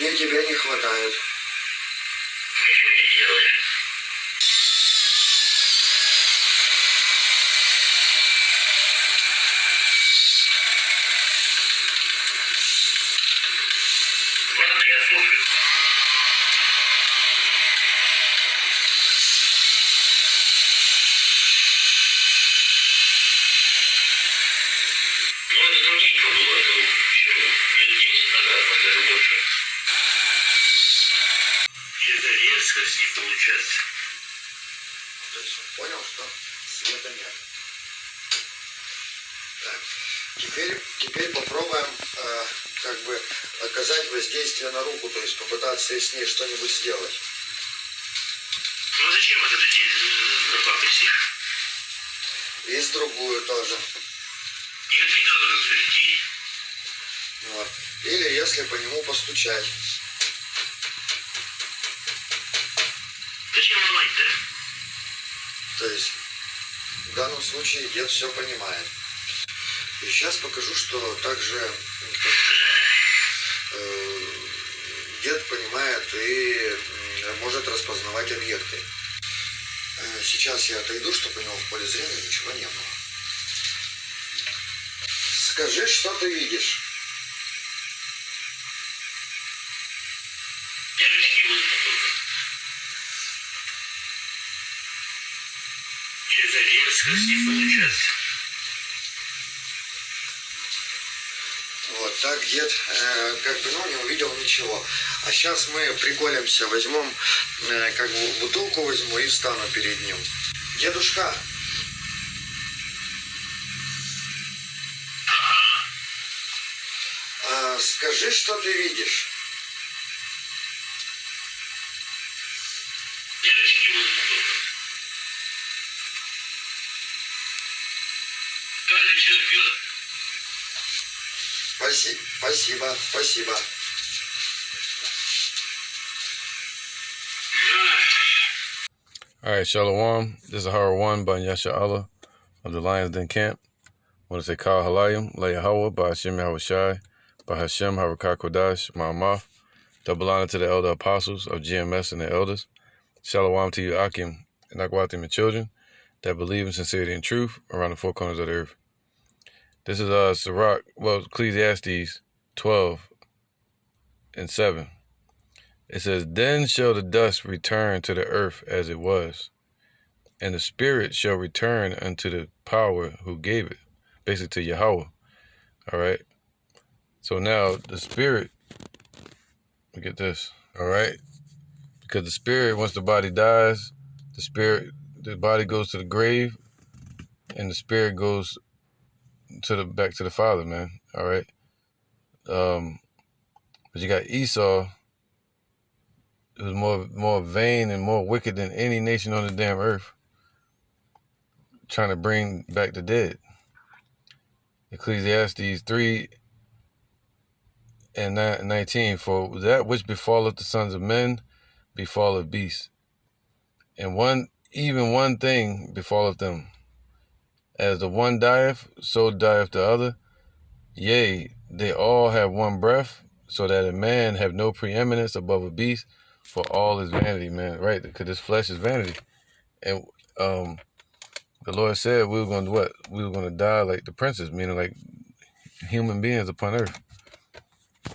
где тебя не хватает? Что ты делаешь? Ладно, я слушаю. Ну, это давненько было, это еще лет 10 назад, может, даже больше. Что-то резко с ним получается. То есть он понял, что света нет. Так, теперь попробуем как бы оказать воздействие на руку, то есть попытаться с ней что-нибудь сделать. Ну, а зачем вот это папочек? И с другую тоже. Нет, не надо развести. Вот. Или если по нему постучать. Зачем ломать-то? То есть в данном случае дед все понимает. И сейчас покажу, что также дед понимает и может распознавать объекты. Сейчас я отойду, чтобы у него в поле зрения ничего не было. Скажи, что ты видишь? Я рискиваю. Что-то резко с ним получается. Вот так дед как бы не увидел ничего. А сейчас мы приколемся, возьмем, как бы бутылку возьму и встану перед ним. Дедушка. Скажи, что ты видишь? Я рискиваю. Каждый человек пьет. Спасибо. All right, Shalom. This is Horror 1 by Yasha Allah of the Lions Den Camp. I want to say Kal Halayim, La Yahweh, by Hashem Yahushai, by Hashem Harakah Kodash, Ma'amaf. Double honor to the elder apostles of GMS and the elders. Shalom to you, Akim, and Akwatim, and children that believe in sincerity and truth around the four corners of the earth. This is Sirach, Ecclesiastes 12:7. It says, "Then shall the dust return to the earth as it was, and the spirit shall return unto the power who gave it." Basically to Yahweh. All right. So now the spirit, look at this. All right. Because the spirit, once the body dies, the body goes to the grave, and the spirit goes back to the Father, man. All right. But you got Esau, who's more vain and more wicked than any nation on the damn earth, trying to bring back the dead. Ecclesiastes 3:19, for that which befalleth the sons of men befalleth beasts, and even one thing befalleth them. As the one dieth, so dieth the other. Yea, they all have one breath, so that a man have no preeminence above a beast, for all is vanity, man. Right? Because this flesh is vanity. And the Lord said we were going to what? We were going to die like the princes, meaning like human beings upon earth.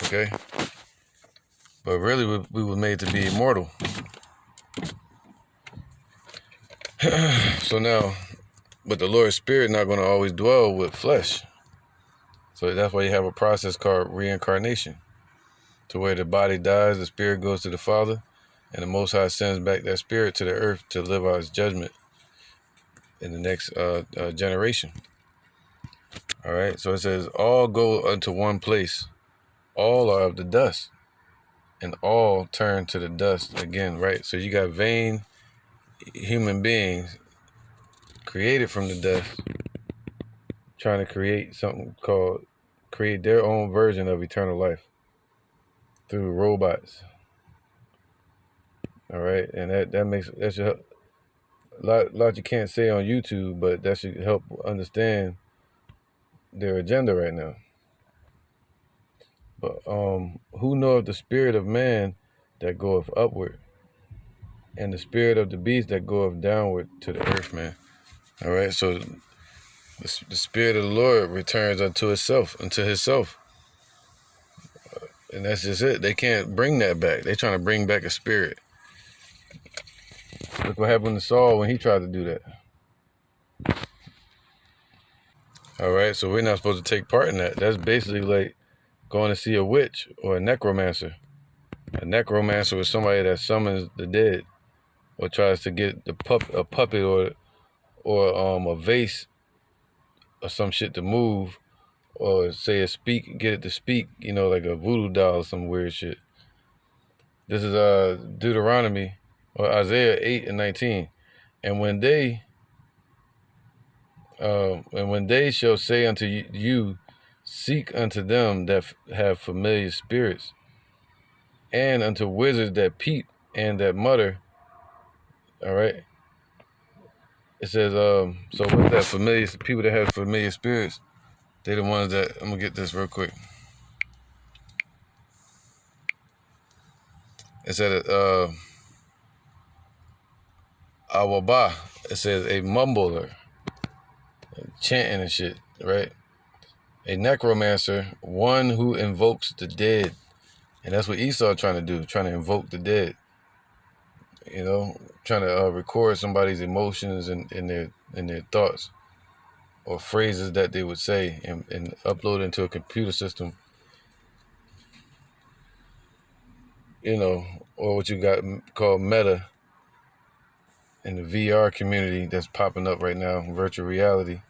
Okay? But really, we were made to be immortal. So now, but the Lord's Spirit not going to always dwell with flesh. So that's why you have a process called reincarnation, to where the body dies, the spirit goes to the Father, and the Most High sends back that spirit to the earth to live out His judgment in the next generation. All right. So it says, all go unto one place. All are of the dust, and all turn to the dust again. Right. So you got vain human beings created from the dust, trying to create their own version of eternal life through robots. All right, and that should help. A lot you can't say on YouTube, but that should help understand their agenda right now. Who knoweth the spirit of man that goeth upward, and the spirit of the beast that goeth downward to the earth, man. All right, so the spirit of the Lord returns unto itself, unto himself. And that's just it. They can't bring that back. They're trying to bring back a spirit. Look what happened to Saul when he tried to do that. All right, so we're not supposed to take part in that. That's basically like going to see a witch or a necromancer. A necromancer is somebody that summons the dead or tries to get a puppet or a vase or some shit to move, or say get it to speak, like a voodoo doll or some weird shit. This is Deuteronomy or Isaiah 8:19. And when they shall say unto you, seek unto them that have familiar spirits, and unto wizards that peep and that mutter. All right. It says, so with that familiar people that have familiar spirits, they're the ones that, I'm gonna get this real quick. It said Awaba. It says a mumbler, chanting and shit, right? A necromancer, one who invokes the dead. And that's what Esau trying to do, trying to invoke the dead. Trying to record somebody's emotions and their thoughts or phrases that they would say and upload into a computer system, or what you got called Meta in the VR community that's popping up right now, virtual reality.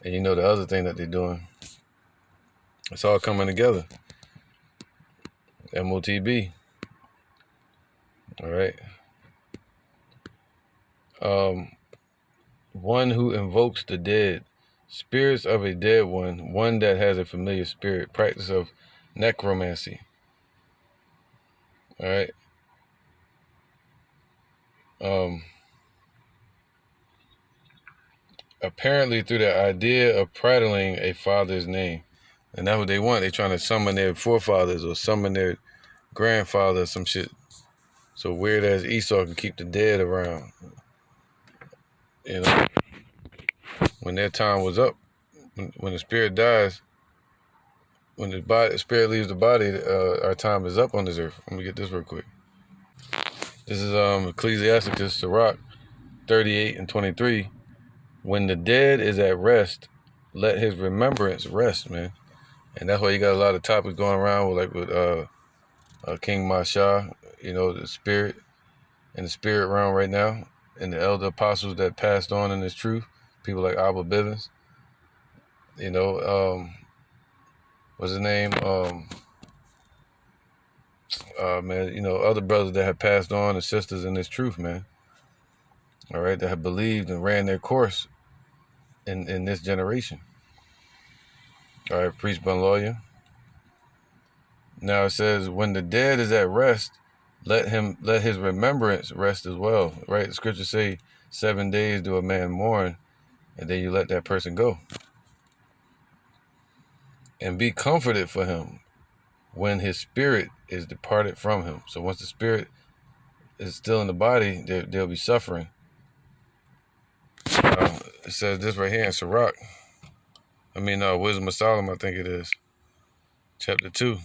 And the other thing that they're doing, it's all coming together. MOTB. All right. One who invokes the dead, spirits of a dead one that has a familiar spirit, practice of necromancy. All right. Apparently through the idea of prattling a father's name. And that's what they want. They're trying to summon their forefathers or summon their grandfather or some shit. So weird as Esau can keep the dead around. When their time was up, when the spirit dies, when the spirit leaves the body, our time is up on this earth. Let me get this real quick. This is Ecclesiasticus, Sirach 38:23. When the dead is at rest, let his remembrance rest, man. And that's why you got a lot of topics going around with King Masha, the spirit and the spirit realm right now, and the elder apostles that passed on in this truth, people like Abba Bivens, what's his name? Man, other brothers that have passed on and sisters in this truth, man. All right, that have believed and ran their course in this generation. All right, priest Bunlawyer. Now it says, when the dead is at rest, let his remembrance rest as well. Right? The scriptures say 7 days do a man mourn, and then you let that person go. And be comforted for him when his spirit is departed from him. So once the spirit is still in the body, they'll be suffering. It says this right here in Sirach. Wisdom of Solomon, I think it is. Chapter 2.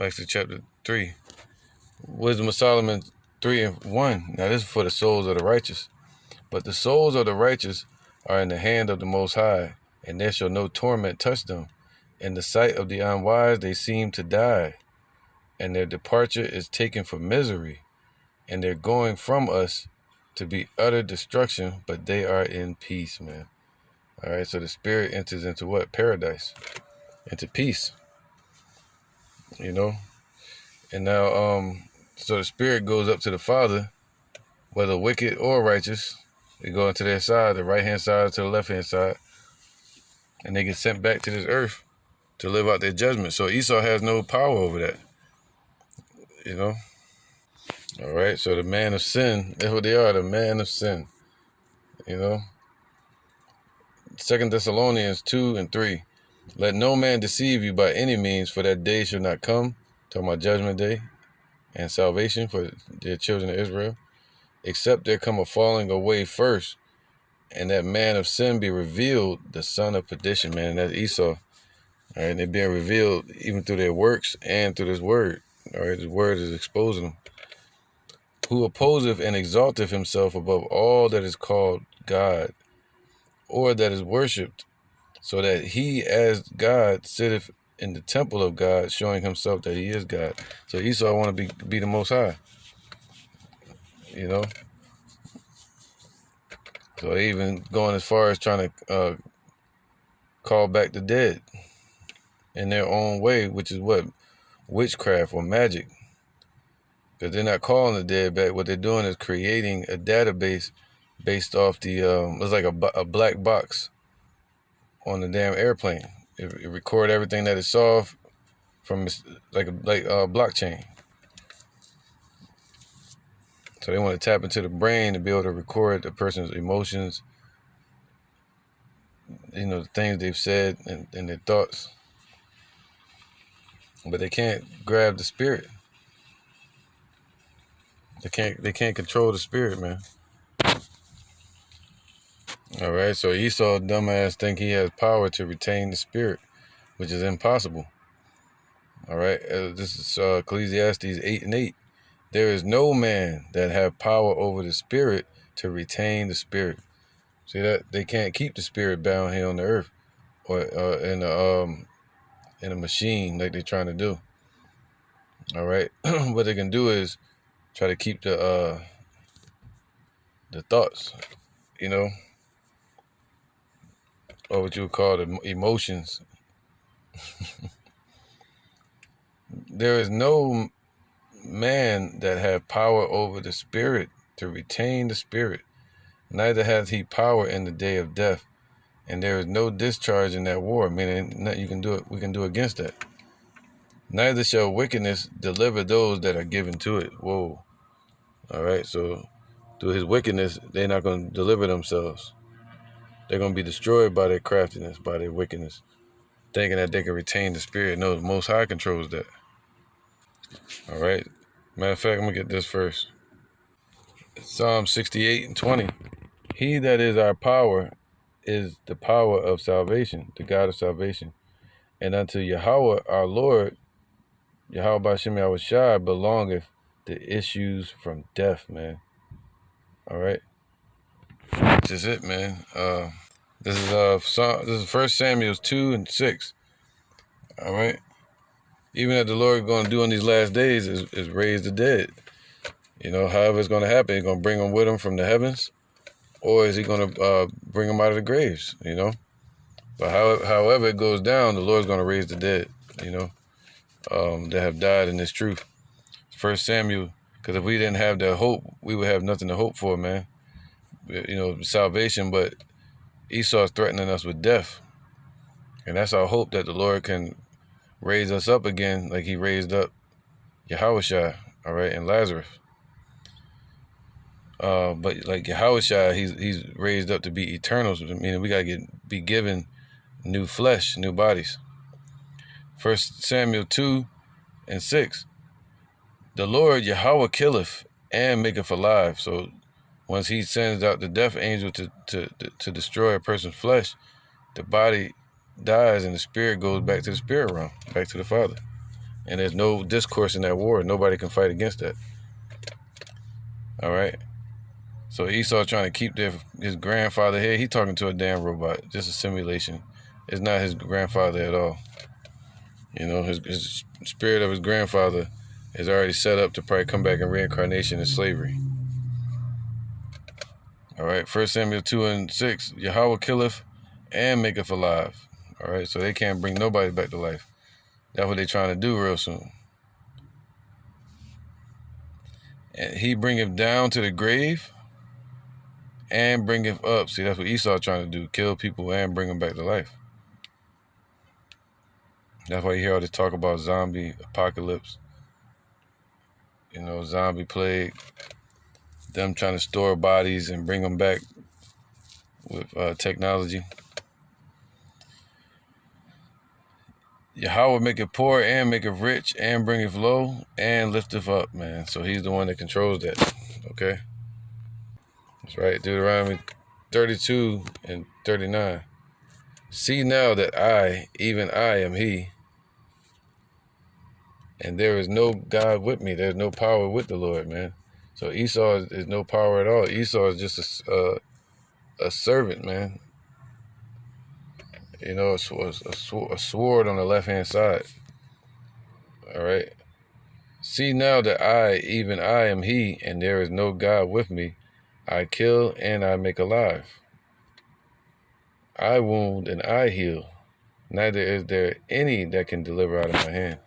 Actually, chapter 3. Wisdom of Solomon 3:1. Now, this is for the souls of the righteous. But the souls of the righteous are in the hand of the Most High, and there shall no torment touch them. In the sight of the unwise, they seem to die, and their departure is taken for misery, and their going from us to be utter destruction, but they are in peace, man. All right, so the spirit enters into what? Paradise, into peace, And now, so the spirit goes up to the Father, whether wicked or righteous. They go into their side, the right-hand side to the left-hand side, and they get sent back to this earth to live out their judgment. So Esau has no power over that, All right, so the man of sin, that's what they are, the man of sin, 2 Thessalonians 2:3. Let no man deceive you by any means, for that day shall not come, talking about judgment day and salvation for the children of Israel, except there come a falling away first, and that man of sin be revealed, the son of perdition, man. And that's Esau. All right, and they're being revealed even through their works and through this word. All right, this word is exposing them. Who opposeth and exalteth himself above all that is called God, or that is worshipped, so that he as God sitteth in the temple of God, showing himself that he is God. So Esau want to be the Most High, you know. So they even going as far as trying to call back the dead in their own way, which is what? Witchcraft or magic. Because they're not calling the dead back. What they're doing is creating a database based off the, it's like a black box on the damn airplane. It record everything that it saw from like a blockchain. So they want to tap into the brain to be able to record the person's emotions, you know, the things they've said and their thoughts. But they can't grab the spirit. They can't control the spirit, man. All right, so Esau, dumbass, think he has power to retain the spirit, which is impossible. All right, this is Ecclesiastes 8:8. There is no man that have power over the spirit to retain the spirit. See that? They can't keep the spirit bound here on the earth or in a machine like they're trying to do. All right, what they can do is try to keep the thoughts, you know, or what you would call the emotions. There is no man that have power over the spirit to retain the spirit, neither hath he power in the day of death, and there is no discharge in that war, meaning nothing you can do it, we can do against that. Neither shall wickedness deliver those that are given to it. Whoa. All right, so through his wickedness, they're not going to deliver themselves. They're going to be destroyed by their craftiness, by their wickedness, thinking that they can retain the spirit. No, the Most High controls that. All right. Matter of fact, I'm going to get this first. Psalm 68:20. He that is our power is the power of salvation, the God of salvation. And unto Yahweh our Lord, Yahweh Ba'Shem Yahweh Shai, belongeth the issues from death, man. All right. This is it, man. This is 1 Samuel 2:6. All right. Even that the Lord going to do in these last days is raise the dead. You know, however it's going to happen, he's going to bring them with him from the heavens, or is he going to bring them out of the graves, you know? But however it goes down, the Lord's going to raise the dead, you know, that have died in this truth. 1 Samuel, because if we didn't have that hope, we would have nothing to hope for, man. You know, salvation, but Esau's threatening us with death. And that's our hope, that the Lord can raise us up again like he raised up Yahushua, all right, and Lazarus. But like Yahushua, he's raised up to be eternal, meaning we got to be given new flesh, new bodies. 1 Samuel 2:6. The Lord Yahweh killeth and maketh alive. So once he sends out the death angel to destroy a person's flesh, the body dies and the spirit goes back to the spirit realm, back to the Father. And there's no discourse in that war. Nobody can fight against that. All right. So Esau trying to keep his grandfather here. He talking to a damn robot. Just a simulation. It's not his grandfather at all. You know, his spirit of his grandfather is already set up to probably come back in reincarnation in slavery. All right, 1 Samuel 2:6. Yahweh killeth and maketh alive. All right, so they can't bring nobody back to life. That's what they're trying to do real soon. And he bringeth down to the grave and bringeth up. See, that's what Esau trying to do, kill people and bring them back to life. That's why you hear all this talk about zombie apocalypse, you know, zombie plague, them trying to store bodies and bring them back with technology. Yahweh maketh poor and maketh rich and bringeth low and lifteth up, man. So he's the one that controls that. Okay? That's right. Deuteronomy 32 and 39. See now that I, even I, am he, and there is no God with me. There's no power with the Lord, man. So Esau is no power at all. Esau is just a servant, man. You know, a sword on the left-hand side. All right. See now that I, even I, am he, and there is no God with me. I kill and I make alive. I wound and I heal. Neither is there any that can deliver out of my hand.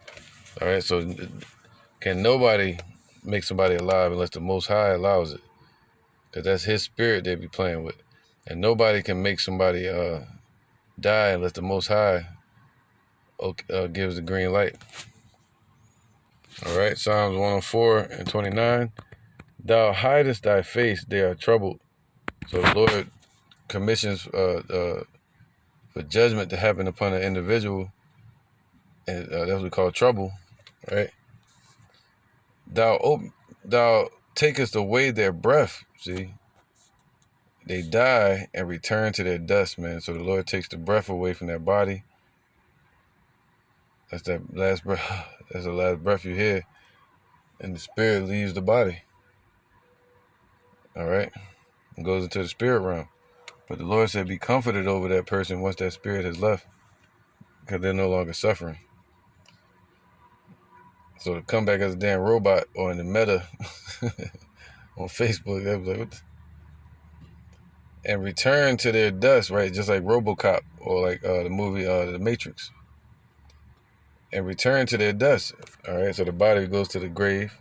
All right. So can nobody make somebody alive unless the Most High allows it? Because that's his spirit they be playing with. And nobody can make somebody die unless the Most High gives the green light. All right, Psalms 104 and 29. Thou hidest thy face, they are troubled. So the Lord commissions for judgment to happen upon an individual, and that's what we call trouble, right? Thou takest away their breath, see? They die and return to their dust, man. So the Lord takes the breath away from their body. That's that last breath. That's the last breath you hear. And the spirit leaves the body. All right? And goes into the spirit realm. But the Lord said, be comforted over that person once that spirit has left. Because they're no longer suffering. So to come back as a damn robot or in the meta on Facebook, that was like, what the? And return to their dust, right? Just like RoboCop or like the movie The Matrix. And return to their dust. All right, so the body goes to the grave.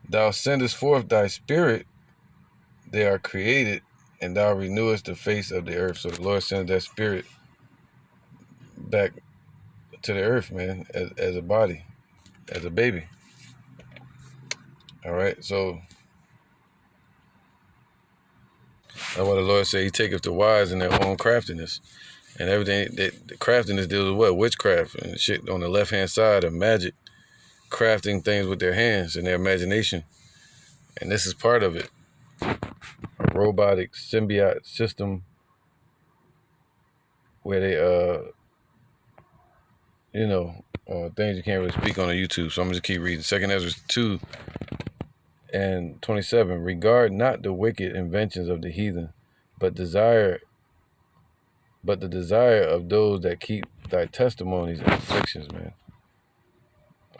Thou sendest forth thy spirit, they are created, and thou renewest the face of the earth. So the Lord sends that spirit back to the earth, man, as a body, as a baby. All right, so that's what the Lord said. He taketh the wise in their own craftiness. And everything, the craftiness deals with what? Witchcraft and shit on the left-hand side of magic. Crafting things with their hands and their imagination. And this is part of it. A robotic symbiote system where they, things you can't really speak on YouTube. So I'm just keep reading. 2 Ezra 2 and 27. Regard not the wicked inventions of the heathen, but the desire of those that keep thy testimonies and afflictions, man.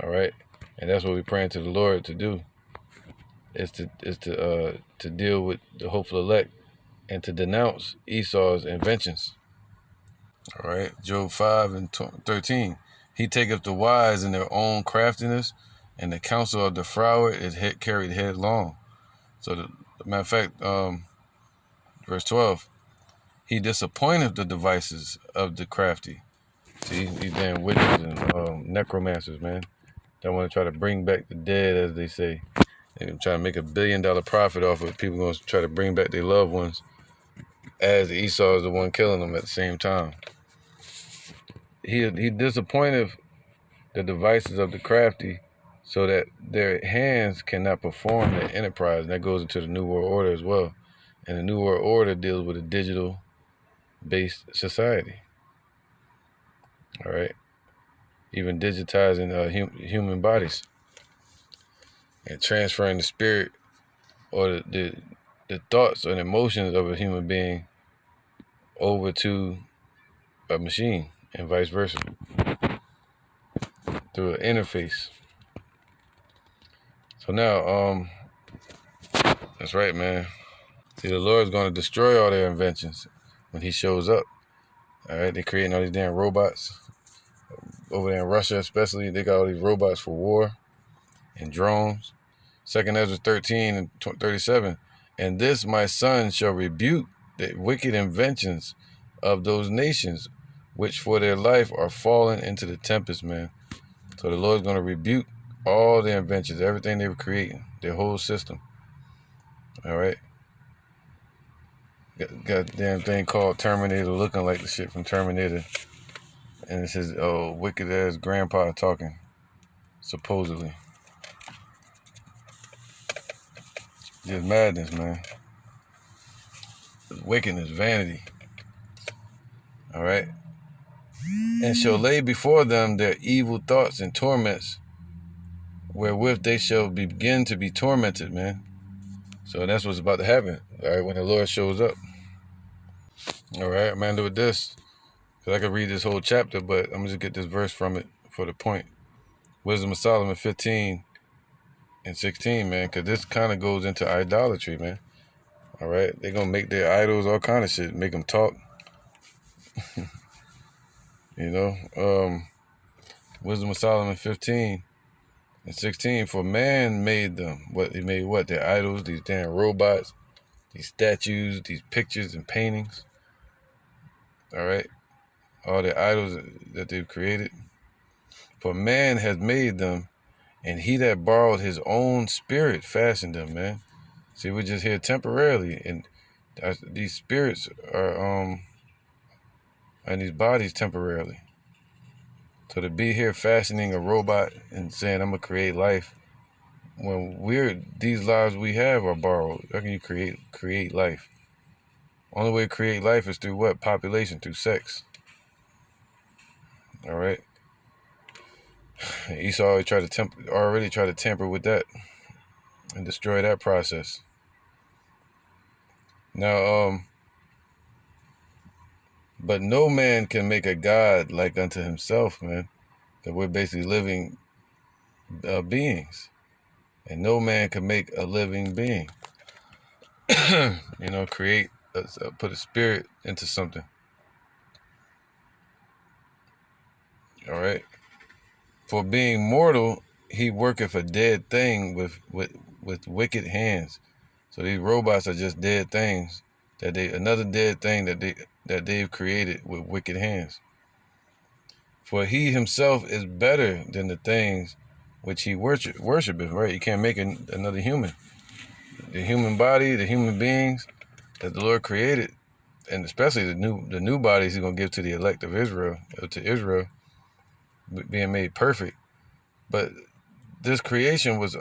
All right, and that's what we're praying to the Lord to do. Is to deal with the hopeful elect and to denounce Esau's inventions. All right, Job 5 and 13. He taketh the wise in their own craftiness, and the counsel of the froward is carried headlong. So, the matter of fact, verse 12. He disappointeth the devices of the crafty. See, these damn witches and necromancers, man. They want to try to bring back the dead, as they say. They're trying to make $1 billion profit off of it. People going to try to bring back their loved ones as Esau is the one killing them at the same time. He disappointeth the devices of the crafty so that their hands cannot perform their enterprise. And that goes into the New World Order as well. And the New World Order deals with a digital-based society. All right? Even digitizing human bodies. And transferring the spirit or the thoughts and emotions of a human being over to a machine and vice versa through an interface. So now, that's right, man. See, the Lord's going to destroy all their inventions when he shows up. All right, they're creating all these damn robots. Over there in Russia especially, they got all these robots for war and drones. 2 Ezra 13 and 37. And this my son shall rebuke the wicked inventions of those nations, which for their life are fallen into the tempest, man. So the Lord's going to rebuke all their inventions, everything they were creating, their whole system. All right. Got a damn thing called Terminator looking like the shit from Terminator. And it says, oh, wicked ass grandpa talking, supposedly. Just madness, man. Wickedness, vanity. All right. And shall lay before them their evil thoughts and torments, wherewith they shall begin to be tormented, man. So that's what's about to happen, all right, when the Lord shows up. All right, I'm going to do with this, because I could read this whole chapter, but I'm going to just get this verse from it for the point. Wisdom of Solomon 15 and 16, man, because this kind of goes into idolatry, man. All right, they're going to make their idols all kind of shit, make them talk. You know, Wisdom of Solomon 15 and 16, for man made them. What he made? What? Their idols, these damn robots, these statues, these pictures and paintings. All right, all the idols that they've created. For man has made them, and he that borrowed his own spirit fashioned them, man. See, we're just here temporarily, and these spirits are and these bodies temporarily. So to be here fashioning a robot and saying I'm gonna create life, when these lives we have are borrowed. How can you create life? Only way to create life is through what? Population, through sex. All right. Esau already tried to tamper with that and destroy that process. Now, but no man can make a God like unto himself, man. That we're basically living beings, and no man can make a living being. You know, put a spirit into something. All right. For being mortal, he worketh a dead thing with wicked hands. So these robots are just dead things another dead thing that they've created with wicked hands. For he himself is better than the things which he worshipeth. Right? You can't make another human. The human body, the human beings that the Lord created, and especially the new bodies he's gonna give to the elect of Israel, to Israel, being made perfect. But this creation was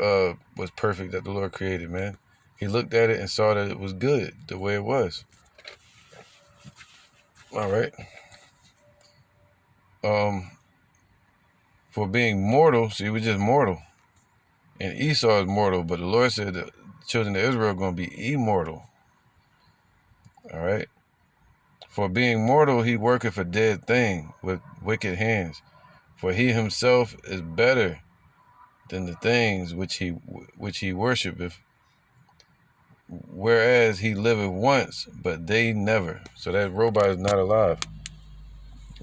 perfect that the Lord created, man. He looked at it and saw that it was good the way it was. All right. For being mortal, see, we're just mortal. And Esau is mortal, but the Lord said the children of Israel are going to be immortal. All right. For being mortal, he worketh a dead thing with wicked hands. For he himself is better than the things which he worshipeth, whereas he liveth once, but they never. So that robot is not alive.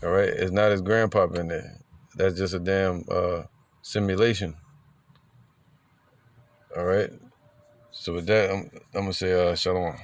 All right, it's not his grandpa in there. That's just a damn simulation. All right. So with that, I'm gonna say shalom.